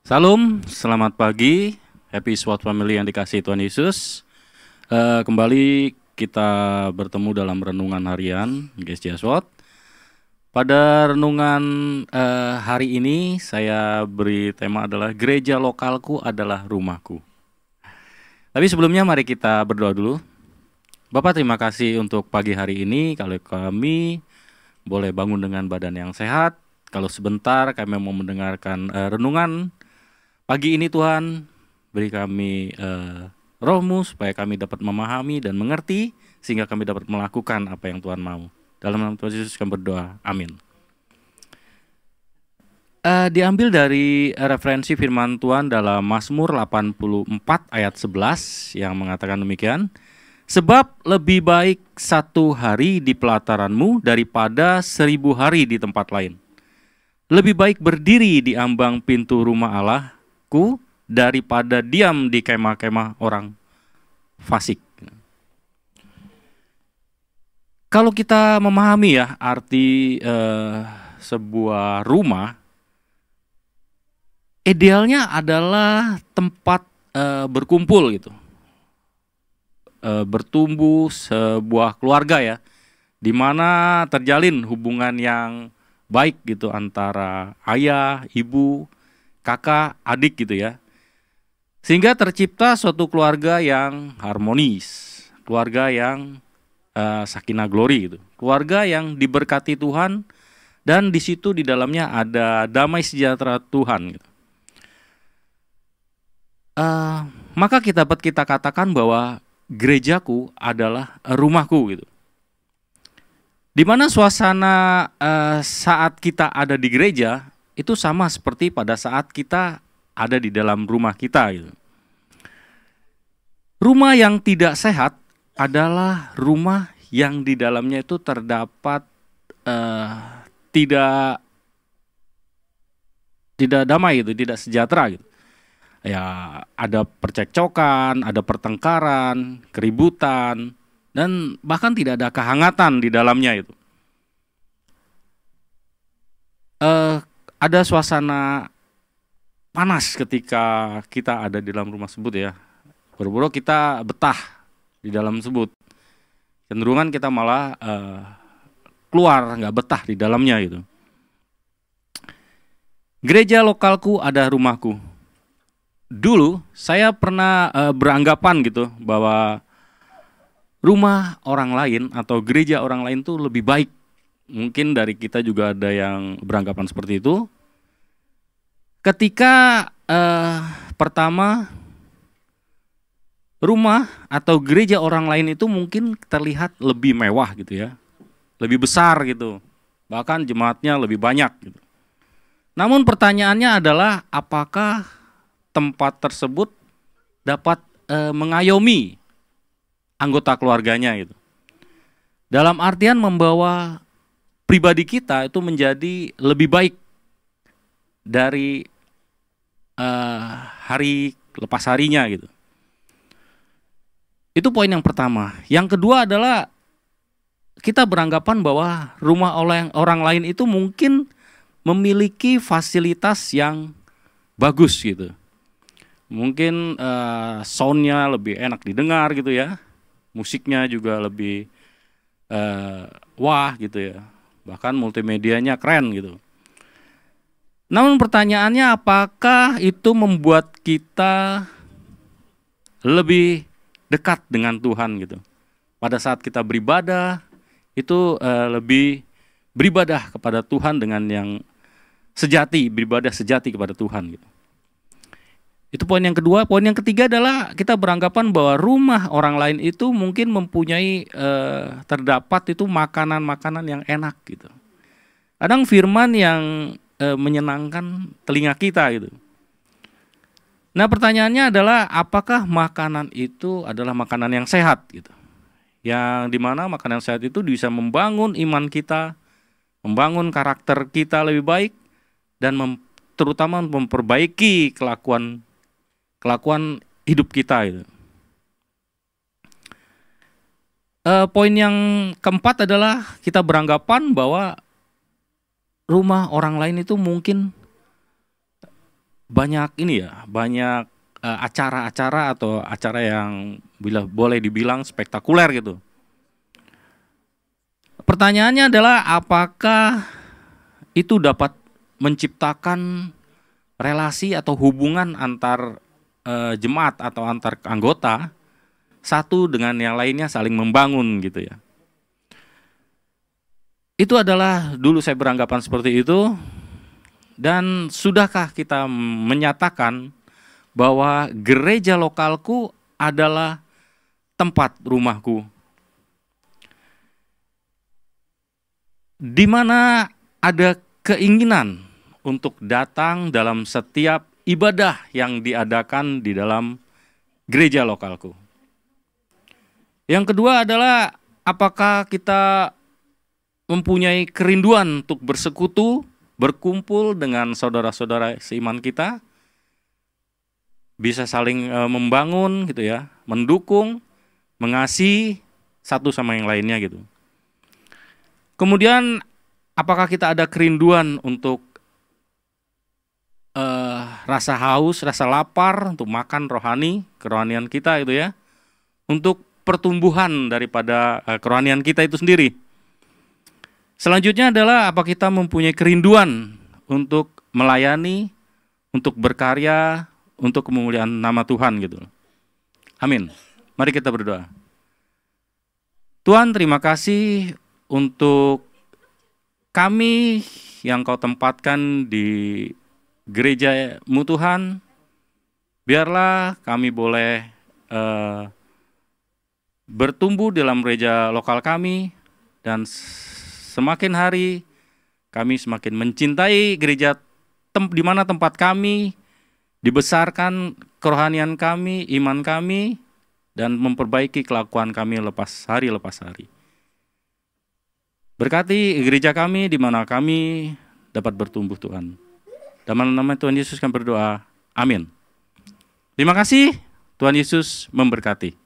Salam, selamat pagi, happy SWAT family yang dikasihi Tuhan Yesus. Kembali kita bertemu dalam renungan harian GSJ SWAT. Pada renungan hari ini saya beri tema adalah gereja lokalku adalah rumahku. Tapi sebelumnya mari kita berdoa dulu. Bapak, terima kasih untuk pagi hari ini kalau kami boleh bangun dengan badan yang sehat. Kalau sebentar kami mau mendengarkan renungan pagi ini, Tuhan, beri kami roh-Mu supaya kami dapat memahami dan mengerti sehingga kami dapat melakukan apa yang Tuhan mau. Dalam nama Tuhan Yesus kami berdoa, amin. Diambil dari referensi firman Tuhan dalam Mazmur 84 ayat 11 yang mengatakan demikian. Sebab lebih baik 1 hari di pelataran-Mu daripada 1000 hari di tempat lain. Lebih baik berdiri di ambang pintu rumah Allahku daripada diam di kemah-kemah orang fasik. Kalau kita memahami ya arti sebuah rumah, idealnya adalah tempat berkumpul gitu, bertumbuh sebuah keluarga ya, di mana terjalin hubungan yang baik gitu antara ayah, ibu, kakak, adik gitu ya. Sehingga tercipta suatu keluarga yang harmonis, keluarga yang sakinah glory gitu. Keluarga yang diberkati Tuhan dan di situ di dalamnya ada damai sejahtera Tuhan gitu. Maka dapat kita katakan bahwa gerejaku adalah rumahku gitu. Di mana suasana saat kita ada di gereja itu sama seperti pada saat kita ada di dalam rumah kita gitu. Rumah yang tidak sehat adalah rumah yang di dalamnya itu terdapat tidak damai gitu, tidak sejahtera gitu. Ya, ada percekcokan, ada pertengkaran, keributan, dan bahkan tidak ada kehangatan di dalamnya itu. Ada suasana panas ketika kita ada di dalam rumah tersebut ya. Buru-buru kita betah di dalam tersebut. Cenderungan kita malah keluar, nggak betah di dalamnya gitu. Gereja lokalku ada rumahku. Dulu saya pernah beranggapan gitu bahwa rumah orang lain atau gereja orang lain tuh lebih baik. Mungkin dari kita juga ada yang beranggapan seperti itu. Ketika pertama rumah atau gereja orang lain itu mungkin terlihat lebih mewah gitu ya. Lebih besar gitu. Bahkan jemaatnya lebih banyak gitu. Namun pertanyaannya adalah apakah tempat tersebut dapat mengayomi anggota keluarganya gitu. Dalam artian membawa pribadi kita itu menjadi lebih baik dari hari lepas harinya gitu. Itu poin yang pertama. Yang kedua adalah kita beranggapan bahwa rumah orang lain itu mungkin memiliki fasilitas yang bagus gitu. Mungkin soundnya lebih enak didengar gitu ya. Musiknya juga lebih wah gitu ya. Bahkan multimedianya keren gitu. Namun pertanyaannya apakah itu membuat kita lebih dekat dengan Tuhan gitu. Pada saat kita beribadah itu lebih beribadah kepada Tuhan dengan yang sejati, beribadah sejati kepada Tuhan gitu. Itu poin yang kedua. Poin yang ketiga adalah kita beranggapan bahwa rumah orang lain itu mungkin mempunyai terdapat itu makanan-makanan yang enak gitu. Kadang firman yang menyenangkan telinga kita gitu. Nah pertanyaannya adalah apakah makanan itu adalah makanan yang sehat gitu. Yang dimana makanan sehat itu bisa membangun iman kita, membangun karakter kita lebih baik, dan terutama memperbaiki kelakuan hidup kita itu. Poin yang keempat adalah kita beranggapan bahwa rumah orang lain itu mungkin banyak ini ya, banyak acara-acara atau acara yang boleh dibilang spektakuler gitu. Pertanyaannya adalah apakah itu dapat menciptakan relasi atau hubungan antar jemaat atau antar anggota satu dengan yang lainnya saling membangun gitu ya. Itu adalah dulu saya beranggapan seperti itu. Dan sudahkah kita menyatakan bahwa gereja lokalku adalah tempat rumahku, di mana ada keinginan untuk datang dalam setiap ibadah yang diadakan di dalam gereja lokalku. Yang kedua adalah apakah kita mempunyai kerinduan untuk bersekutu, berkumpul dengan saudara-saudara seiman kita, bisa saling membangun gitu ya, mendukung, mengasihi satu sama yang lainnya gitu. Kemudian apakah kita ada kerinduan untuk rasa haus, rasa lapar untuk makan rohani, kerohanian kita itu ya, untuk pertumbuhan daripada kerohanian kita itu sendiri. Selanjutnya adalah apa kita mempunyai kerinduan untuk melayani, untuk berkarya, untuk kemuliaan nama Tuhan gitu. Amin. Mari kita berdoa. Tuhan, terima kasih untuk kami yang Kau tempatkan di gereja-Mu Tuhan. Biarlah kami boleh bertumbuh dalam gereja lokal kami, dan semakin hari kami semakin mencintai gereja di mana tempat kami dibesarkan kerohanian kami, iman kami, dan memperbaiki kelakuan kami lepas hari. Berkati gereja kami di mana kami dapat bertumbuh Tuhan. Dalam nama Tuhan Yesus kami berdoa. Amin. Terima kasih. Tuhan Yesus memberkati.